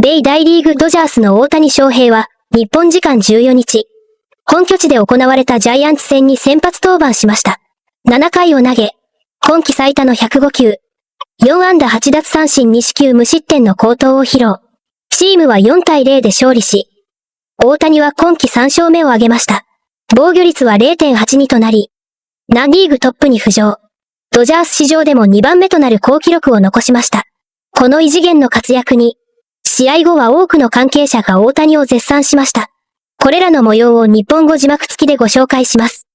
米大リーグドジャースの大谷翔平は、日本時間14日、本拠地で行われたジャイアンツ戦に先発登板しました。7回を投げ、今季最多の105球、4安打8奪三振2四球無失点の好投を披露。チームは4対0で勝利し、大谷は今季3勝目を挙げました。防御率は 0.82 となり、ナ・リーグトップに浮上。ドジャース史上でも2番目となる好記録を残しました。この異次元の活躍に、試合後は多くの関係者が大谷を絶賛しました。これらの模様を日本語字幕付きでご紹介します。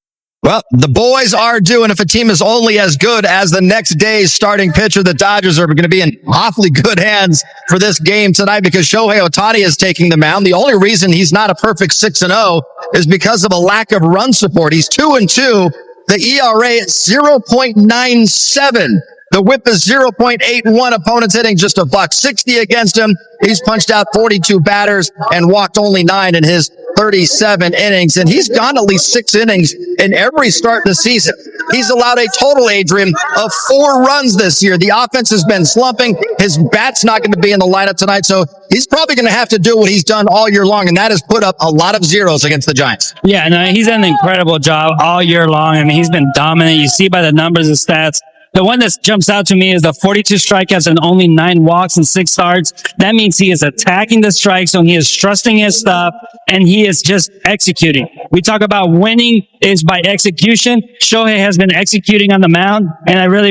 Well, the boys are due, and if a team is only as good as the next day's starting pitcher, the Dodgers are going to be in awfully good hands for this game tonight because Shohei Ohtani is taking the mound. The only reason he's not a perfect 6-0 is because of a lack of run support. He's 2-2. The ERA is 0.97. The whip is 0.81. Opponents hitting just $160 against him. He's punched out 42 batters and walked only 9 in his 37 innings, and he's gone at least 6 innings in every start this season. He's allowed a total, Adrian, of 4 runs this year. The offense has been slumping. His bat's not going to be in the lineup tonight, so he's probably going to have to do what he's done all year long, and that is put up a lot of zeros against the Giants. Yeah, no, he's done an incredible job all year long. I mean, he's been dominant. You see by the numbers and stats. The one that jumps out to me is the 42 strikeouts and only 9 walks and 6 starts. That means he is attacking the strike zone. He is trusting his stuff, and he is just executing. We talk about winning is by execution. Shohei has been executing on the mound, and I really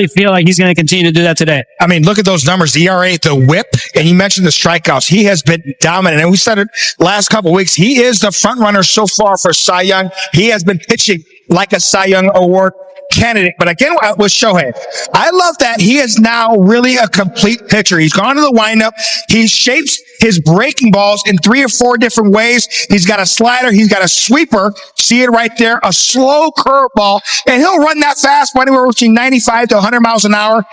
feel like he's going to continue to do that today. I mean, look at those numbers, the ERA, the whip, and you mentioned the strikeouts. He has been dominant, and we said it last couple of weeks. He is the front runner so far for Cy Young. He has been pitching like a Cy Young Award candidate. But again, with Shohei, I love that he is now really a complete pitcher. He's gone to the windup. He shapes his breaking balls in 3 or 4 different ways. He's got a slider. He's got a sweeper. See it right there. A slow curveball. And he'll run that fastball anywhere between 95 to 100 miles an hour.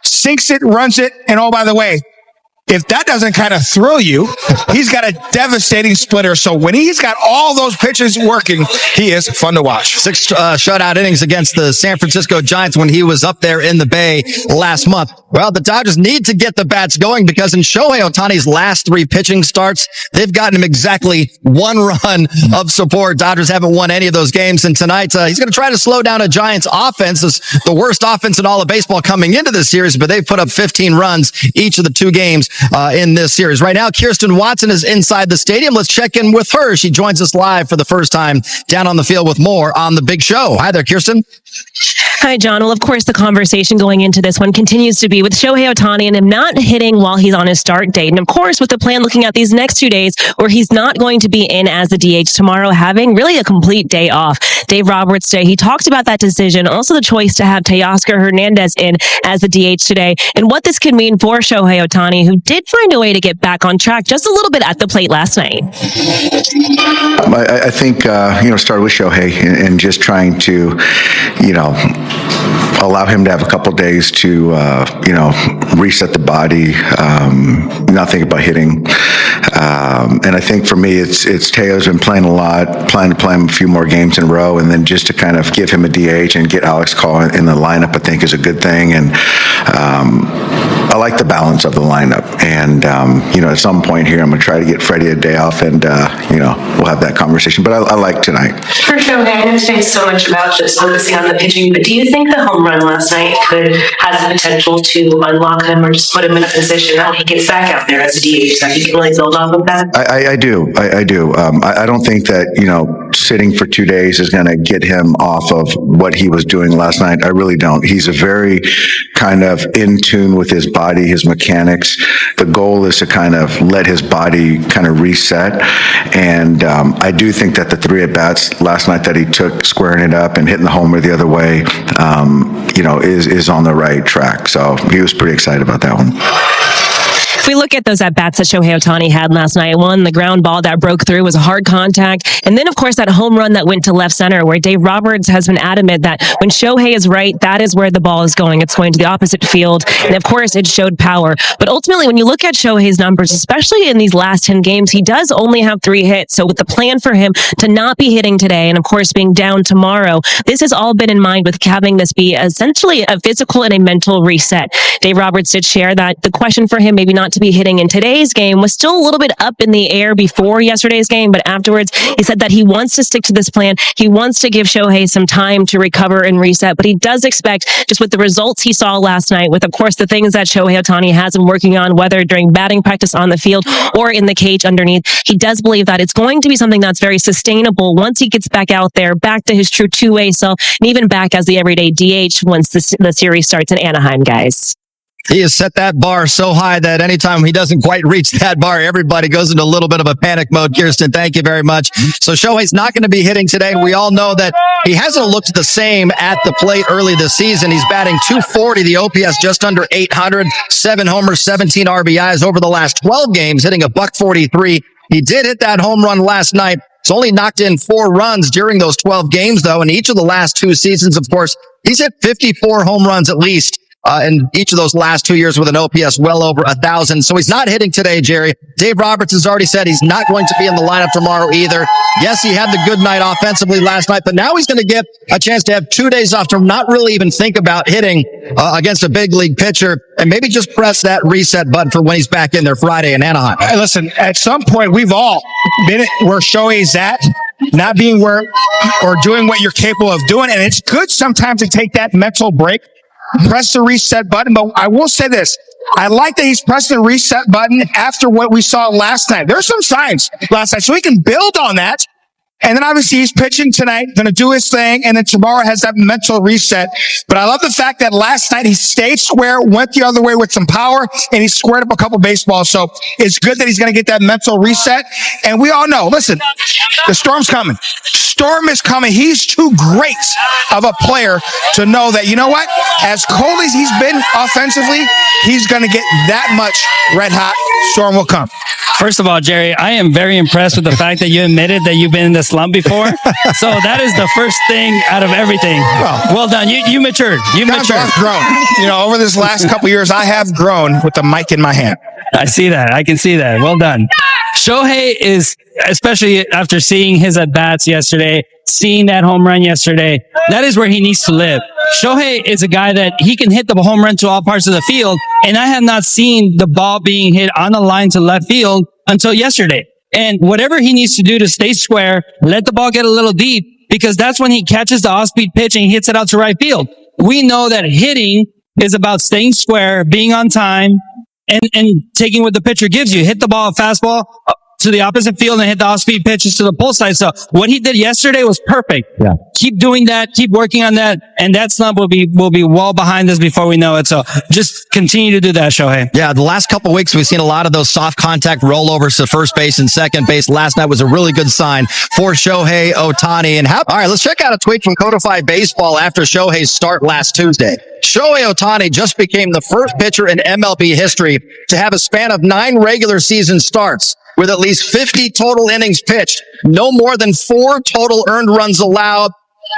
Sinks it, runs it. And oh, by the way, if that doesn't kind of thrill you, he's got a devastating splitter. So when he's got all those pitches working, he is fun to watch. 6 shutout innings against the San Francisco Giants when he was up there in the Bay last month. Well, the Dodgers need to get the bats going because in Shohei Ohtani's last 3 pitching starts, they've gotten him exactly 1 run of support. Dodgers haven't won any of those games. And tonight, he's going to try to slow down a Giants offense. It's the worst offense in all of baseball coming into this series, but they've put up 15 runs each of the 2 games in this series. Right now, Kirsten Watson is inside the stadium. Let's check in with her. She joins us live for the first time down on the field with more on the big show. Hi there, Kirsten. Hi, John. Well, of course, the conversation going into this one continues to be with Shohei Ohtani and him not hitting while he's on his start date. And of course, with the plan looking at these next 2 days where he's not going to be in as the DH tomorrow, having really a complete day off. Dave Roberts today, he talked about that decision, also the choice to have Teoscar Hernandez in as the DH today, and what this could mean for Shohei Ohtani, who did find a way to get back on track just a little bit at the plate last night. I think, start with Shohei and just trying to, allow him to have a couple days to, reset the body, not think about hitting. And I think for me, it's Teo's been playing a lot, planning to play him a few more games in a row, and then just to kind of give him a DH and get Alex Call in the lineup, I think is a good thing. And I like the balance of the lineup. And, at some point here, I'm going to try to get Freddie a day off, and, we'll have that conversation. But I like tonight. For Shohei, I understand so much about just focusing on the pitching, but do you think the home run last night has the potential to unlock him or just put him in a position that he gets back out there as a DH that he can really build off of that? I do. I don't think that, sitting for 2 days is going to get him off of what he was doing last night. I really don't. He's a very kind of in tune with his body, his mechanics. The goal is to kind of let his body kind of reset. And I do think that the 3 at-bats last night that he took, squaring it up and hitting the homer the other way, is on the right track. So he was pretty excited about that one. If we look at those at-bats that Shohei Ohtani had last night, one, the ground ball that broke through was a hard contact. And then, of course, that home run that went to left center where Dave Roberts has been adamant that when Shohei is right, that is where the ball is going. It's going to the opposite field. And, of course, it showed power. But ultimately, when you look at Shohei's numbers, especially in these last 10 games, he does only have 3 hits. So with the plan for him to not be hitting today and, of course, being down tomorrow, this has all been in mind with having this be essentially a physical and a mental reset. Dave Roberts did share that the question for him maybe not to be hitting in today's game was still a little bit up in the air before yesterday's game, but afterwards he said that he wants to stick to this plan. He wants to give Shohei some time to recover and reset, but he does expect, just with the results he saw last night, with of course the things that Shohei Ohtani has been working on, whether during batting practice on the field or in the cage underneath, he does believe that it's going to be something that's very sustainable once he gets back out there, back to his true two-way self, and even back as the everyday DH once the series starts in Anaheim, guys. He has set that bar so high that anytime he doesn't quite reach that bar, everybody goes into a little bit of a panic mode. Kirsten, thank you very much. So Shohei's not going to be hitting today. We all know that he hasn't looked the same at the plate early this season. He's batting .240, the OPS just under 800, 7 homers, 17 RBIs over the last 12 games, hitting a .143. He did hit that home run last night. He's only knocked in 4 runs during those 12 games, though. In each of the last 2 seasons, of course, he's hit 54 home runs at least. In each of those last 2 years with an OPS well over 1,000. So he's not hitting today, Jerry. Dave Roberts has already said he's not going to be in the lineup tomorrow either. Yes, he had the good night offensively last night, but now he's going to get a chance to have 2 days off to not really even think about hitting against a big league pitcher and maybe just press that reset button for when he's back in there Friday in Anaheim. Hey, listen, at some point, we've all been where Shohei's at, not being where or doing what you're capable of doing. And it's good sometimes to take that mental break. Press the reset button, but I will say this. I like that he's pressing the reset button after what we saw last night. There's some signs last night, so he can build on that. And then obviously he's pitching tonight, going to do his thing, and then tomorrow has that mental reset. But I love the fact that last night he stayed square, went the other way with some power, and he squared up a couple baseballs. So it's good that he's going to get that mental reset. And we all know, listen, the storm's coming. Storm is coming. He's too great of a player to know that, you know what? As cold as he's been offensively, he's going to get that much red hot. Storm will come. First of all, Jerry, I am very impressed with the fact that you admitted that you've been in the slump before. So that is the first thing out of everything. Well done. You matured. You matured. I've grown. You know, over this last couple years, I have grown with the mic in my hand. I see that. I can see that. Well done. Shohei is, especially after seeing his at-bats yesterday, seeing that home run yesterday, that is where he needs to live. Shohei is a guy that he can hit the home run to all parts of the field, and I have not seen the ball being hit on the line to left field until yesterday. And whatever he needs to do to stay square, let the ball get a little deep, because that's when he catches the off-speed pitch and he hits it out to right field. We know that hitting is about staying square, being on time, and taking what the pitcher gives you. Hit the ball, fastball to the opposite field and hit the off-speed pitches to the pull side. So what he did yesterday was perfect. Yeah. Keep doing that. Keep working on that. And that slump will be well behind us before we know it. So just continue to do that, Shohei. Yeah, the last couple of weeks, we've seen a lot of those soft contact rollovers to first base and second base. Last night was a really good sign for Shohei Ohtani. And all right, let's check out a tweet from Codify Baseball after Shohei's start last Tuesday. Shohei Ohtani just became the first pitcher in MLB history to have a span of 9 regular season starts with at least 50 total innings pitched, no more than 4 total earned runs allowed,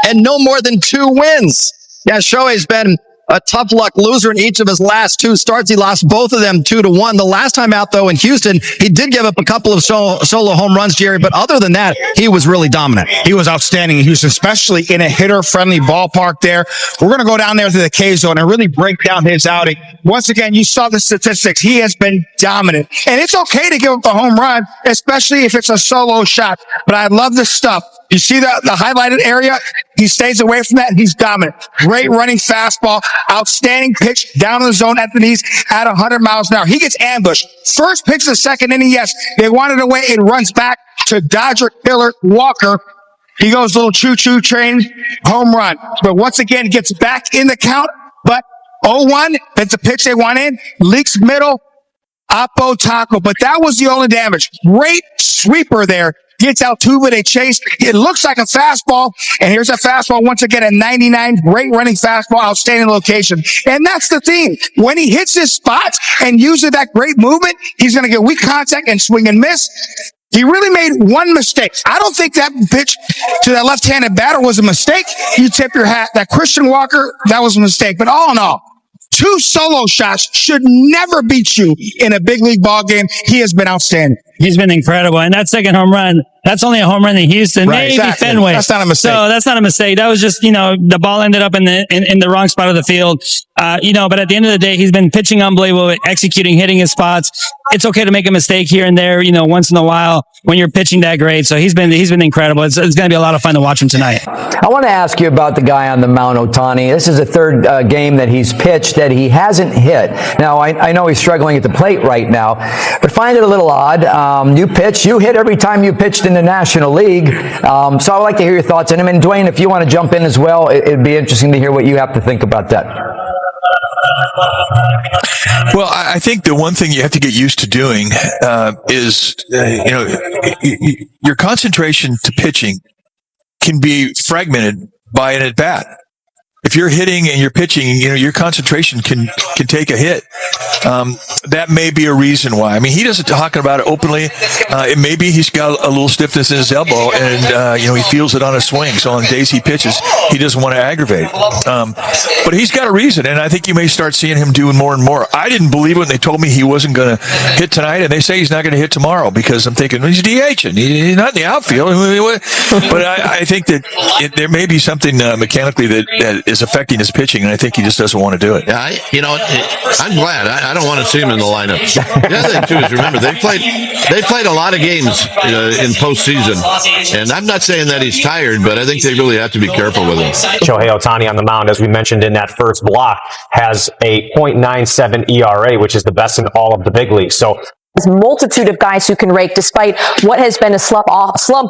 and no more than 2 wins. Yeah, Shohei's been a tough luck loser in each of his last 2 starts. He lost both of them 2-1. The last time out, though, in Houston, he did give up a couple of solo home runs, Jerry, but other than that, he was really dominant. He was outstanding in Houston, especially in a hitter-friendly ballpark there. We're going to go down there to the K-Zone and really break down his outing. Once again, you saw the statistics. He has been dominant. And it's okay to give up a home run, especially if it's a solo shot. But I love this stuff. You see the highlighted area? He stays away from that, and he's dominant. Great running fastball, outstanding pitch down in the zone at the knees at 100 miles an hour. He gets ambushed. First pitch of the second inning, yes, they wanted away. It runs back to Dodger killer Walker. He goes a little choo-choo train, home run. But once again, gets back in the count. But 0-1, that's a pitch they want in, leaks middle, Oppo Taco. But that was the only damage. Great sweeper there. Gets Altuve, they chase. It looks like a fastball. And here's a fastball once again at 99. Great running fastball, outstanding location. And that's the thing. When he hits his spots and uses that great movement, he's going to get weak contact and swing and miss. He really made one mistake. I don't think that pitch to that left-handed batter was a mistake. You tip your hat. That Christian Walker, that was a mistake. But all in all, 2 solo shots should never beat you in a big league ball game. He has been outstanding. He's been incredible. And that second home run, that's only a home run in Houston, Right, maybe exactly. Fenway. That's not a mistake. So that's not a mistake. That was just, the ball ended up in the wrong spot of the field. But at the end of the day, he's been pitching unbelievable, executing, hitting his spots. It's okay to make a mistake here and there, once in a while when you're pitching that great. So he's been incredible. It's going to be a lot of fun to watch him tonight. I want to ask you about the guy on the mound, Ohtani. This is the third game that he's pitched that he hasn't hit. Now, I know he's struggling at the plate right now, but find it a little odd. You hit every time you pitched in the National League. So I would like to hear your thoughts on him. And Dwayne, if you want to jump in as well, it'd be interesting to hear what you have to think about that. Well, I think the one thing you have to get used to doing is, your concentration to pitching can be fragmented by an at-bat. If you're hitting and you're pitching, your concentration can take a hit. That may be a reason why. I mean, he doesn't talk about it openly. It may be he's got a little stiffness in his elbow and, he feels it on his swing. So on days he pitches, he doesn't want to aggravate. But he's got a reason. And I think you may start seeing him doing more and more. I didn't believe it when they told me he wasn't going to hit tonight. And they say he's not going to hit tomorrow because I'm thinking, well, he's DHing. He's not in the outfield. But I think that there may be something mechanically that is affecting his pitching, and I think he just doesn't want to do it. Yeah, I'm glad. I don't want to see him in the lineup. The other thing too is remember they played a lot of games in postseason, and I'm not saying that he's tired, but I think they really have to be careful with him. Shohei Ohtani on the mound, as we mentioned in that first block, has a .97 ERA, which is the best in all of the big leagues. So this multitude of guys who can rake despite what has been a slump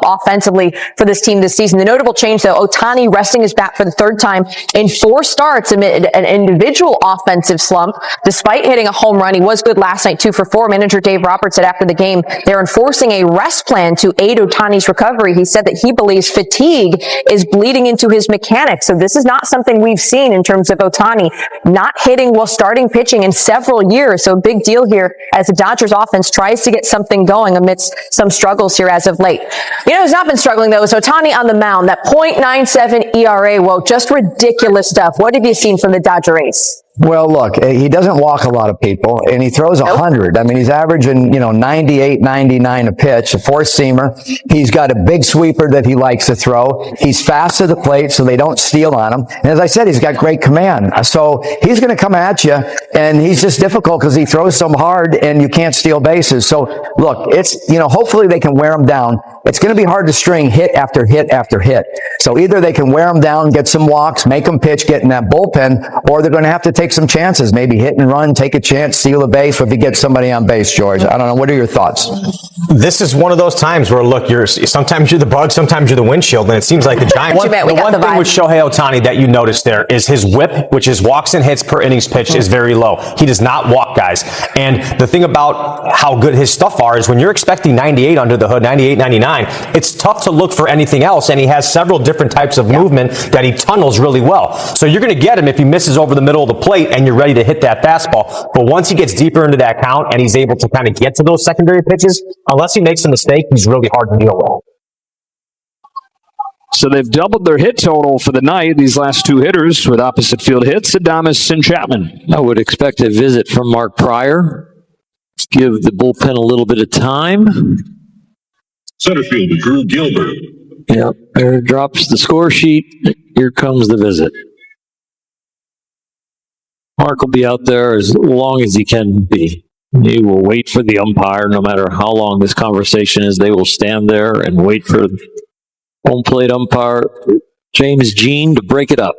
offensively for this team this season. The notable change, though, Ohtani resting his bat for the third time in 4 starts amid an individual offensive slump. Despite hitting a home run, he was good last night, 2 for 4. Manager Dave Roberts said after the game, they're enforcing a rest plan to aid Ohtani's recovery. He said that he believes fatigue is bleeding into his mechanics. So this is not something we've seen in terms of Ohtani not hitting while starting pitching in several years. So a big deal here as the Dodgers offense tries to get something going amidst some struggles here as of late. Who's not been struggling, though, is Ohtani on the mound. That .97 ERA, whoa, just ridiculous stuff. What have you seen from the Dodger ace? Well, look, he doesn't walk a lot of people, and he throws 100. I mean, he's averaging, 98, 99 a pitch, a four-seamer. He's got a big sweeper that he likes to throw. He's fast to the plate, so they don't steal on him. And as I said, he's got great command. So he's going to come at you, and he's just difficult because he throws so hard, and you can't steal bases. So, look, it's, hopefully they can wear him down. It's going to be hard to string hit after hit after hit. So either they can wear him down, get some walks, make him pitch, get in that bullpen, or they're going to have to take some chances, maybe hit and run, take a chance, steal a base, or if he gets somebody on base, George. I don't know. What are your thoughts? this is one of those times where, look, sometimes you're the bug, sometimes you're the windshield, and it seems like the Giants. The one thing with Shohei Ohtani that you notice there is his whip, which is walks and hits per innings pitched, is very low. He does not walk guys. And the thing about how good his stuff are is when you're expecting 98 under the hood, 98, 99, it's tough to look for anything else, and he has several different types of movement that he tunnels really well. So you're going to get him if he misses over the middle of the plate and you're ready to hit that fastball. But once he gets deeper into that count and he's able to kind of get to those secondary pitches, unless he makes a mistake, he's really hard to deal with. So they've doubled their hit total for the night, these last two hitters with opposite field hits, Adames and Chapman. I would expect a visit from Mark Pryor. Give the bullpen a little bit of time. Center fielder Drew Gilbert. Yep, there drops the score sheet. Here comes the visit. Mark will be out there as long as he can be. He will wait for the umpire, no matter how long this conversation is. They will stand there and wait for home plate umpire James Jean to break it up.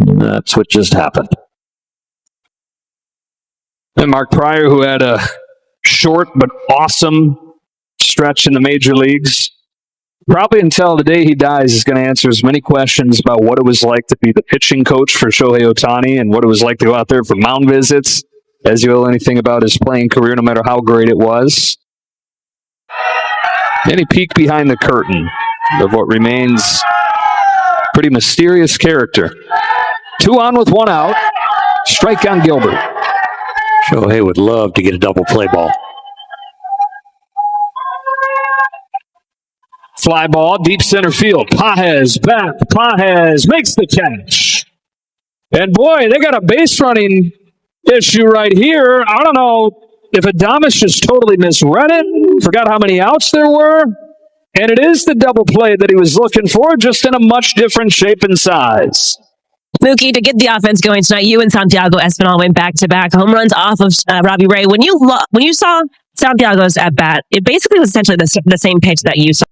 And that's what just happened. And Mark Pryor, who had a short but awesome stretch in the major leagues, probably until the day he dies, is going to answer as many questions about what it was like to be the pitching coach for Shohei Ohtani and what it was like to go out there for mound visits, as you will anything about his playing career, no matter how great it was. Any peek behind the curtain of what remains pretty mysterious character. 2 on with 1 out. Strike on Gilbert. Shohei would love to get a double play ball. Fly ball, deep center field. Pages back. Pages makes the catch. And boy, they got a base running issue right here. I don't know if Adames just totally misread it, forgot how many outs there were, and it is the double play that he was looking for, just in a much different shape and size. Mookie, to get the offense going tonight, you and Santiago Espinal went back-to-back home runs off of Robbie Ray. When you saw Santiago's at-bat, it basically was essentially the same pitch that you saw.